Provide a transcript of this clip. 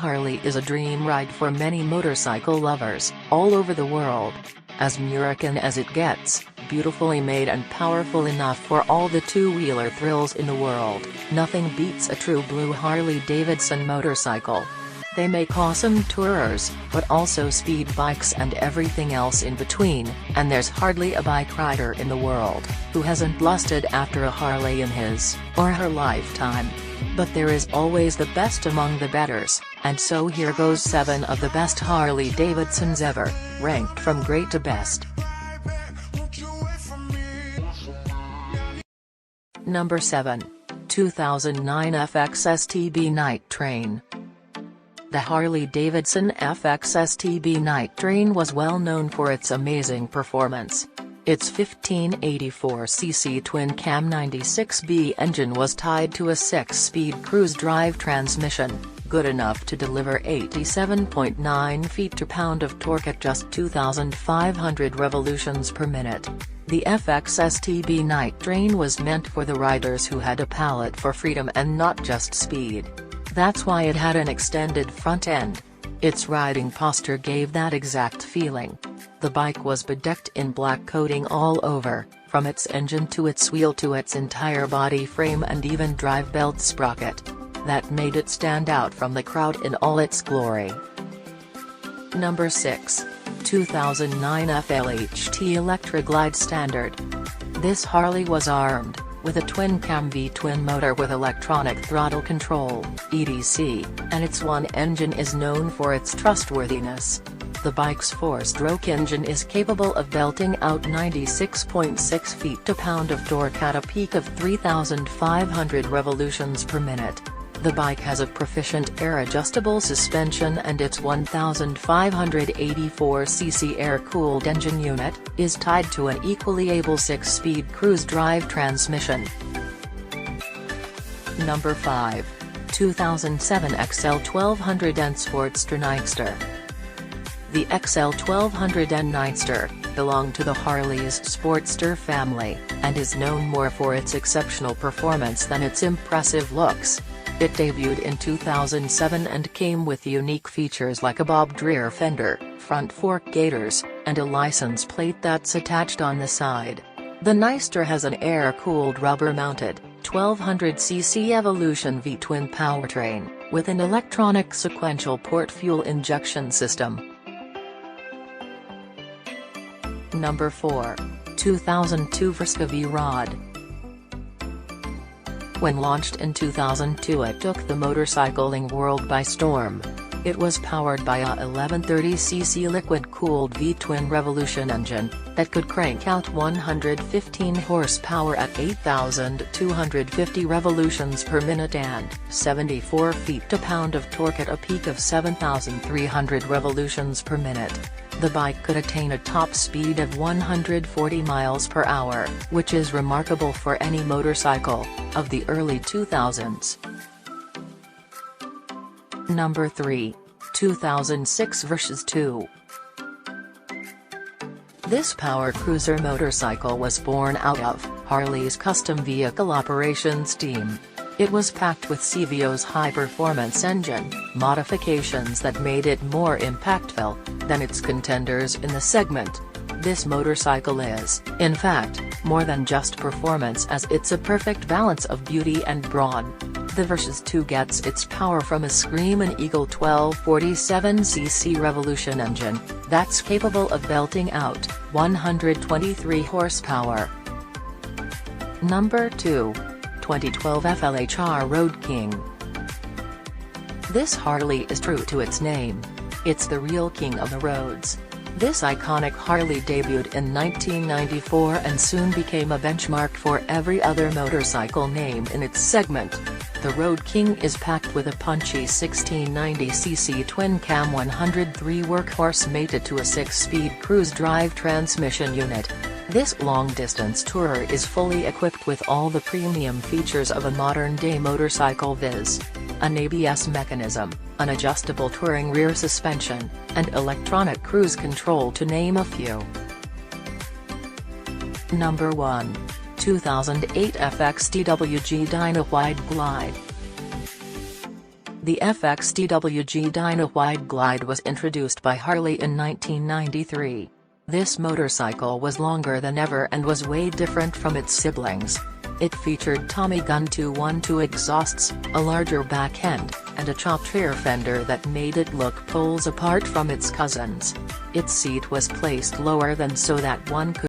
Harley is a dream ride for many motorcycle lovers, all over the world. As American as it gets, beautifully made and powerful enough for all the two-wheeler thrills in the world, nothing beats a true blue Harley Davidson motorcycle. They make awesome tourers, but also speed bikes and everything else in between, and there's hardly a bike rider in the world who hasn't lusted after a Harley in his or her lifetime. But there is always the best among the betters, and so here goes 7 of the best Harley Davidsons ever, ranked from great to best. Number 7. 2009 FX STB Night Train. The Harley-Davidson FX STB Night Train was well known for its amazing performance. Its 1584cc twin-cam 96B engine was tied to a 6-speed cruise-drive transmission, good enough to deliver 87.9 feet-to-pound of torque at just 2,500 revolutions per minute. The FX STB Night Train was meant for the riders who had a palate for freedom and not just speed. That's why it had an extended front end. Its riding posture gave that exact feeling. The bike was bedecked in black coating all over, from its engine to its wheel to its entire body frame and even drive belt sprocket. That made it stand out from the crowd in all its glory. Number 6. 2009 FLHT Electroglide Standard. This Harley was armed with a twin-cam V-twin motor with electronic throttle control (EDC), and its one engine is known for its trustworthiness. The bike's 4-stroke engine is capable of belting out 96.6 feet-to-pound of torque at a peak of 3,500 revolutions per minute. The bike has a proficient air-adjustable suspension, and its 1,584cc air-cooled engine unit is tied to an equally able 6-speed cruise-drive transmission. Number 5. 2007 XL1200N Sportster Nightster. The XL1200N Nightster belonged to the Harley's Sportster family, and is known more for its exceptional performance than its impressive looks. It debuted in 2007 and came with unique features like a bobbed rear fender, front fork gaiters, and a license plate that's attached on the side. The Nightster has an air-cooled rubber-mounted, 1200cc Evolution V-twin powertrain, with an electronic sequential port fuel injection system. Number 4. 2002 Vriska V-Rod. When launched in 2002, it took the motorcycling world by storm. It was powered by a 1130cc liquid-cooled V-twin Revolution engine that could crank out 115 horsepower at 8,250 revolutions per minute and 74 feet-to-pound of torque at a peak of 7,300 revolutions per minute. The bike could attain a top speed of 140 miles per hour, which is remarkable for any motorcycle of the early 2000s. Number 3. 2006 Vs 2. This power cruiser motorcycle was born out of Harley's custom vehicle operations team. It was packed with CVO's high-performance engine modifications that made it more impactful than its contenders in the segment. This motorcycle is, in fact, more than just performance, as it's a perfect balance of beauty and brawn. The Vs 2 gets its power from a Screamin' Eagle 1247cc Revolution engine that's capable of belting out 123 horsepower. Number 2. 2012 FLHR Road King. This Harley is true to its name. It's the real king of the roads. This iconic Harley debuted in 1994 and soon became a benchmark for every other motorcycle name in its segment. The Road King is packed with a punchy 1690cc twin-cam 103 workhorse mated to a 6-speed cruise-drive transmission unit. This long-distance tourer is fully equipped with all the premium features of a modern-day motorcycle, viz. An ABS mechanism, an adjustable touring rear suspension, and electronic cruise control, to name a few. Number 1. 2008 FXDWG Dyna Wide Glide. The FXTWG Dyna Wide Glide was introduced by Harley in 1993. This motorcycle was longer than ever and was way different from its siblings. It featured Tommy gun 212 exhausts, a larger back end, and a chopped rear fender that made it look poles apart from its cousins. Its seat was placed lower than so that one could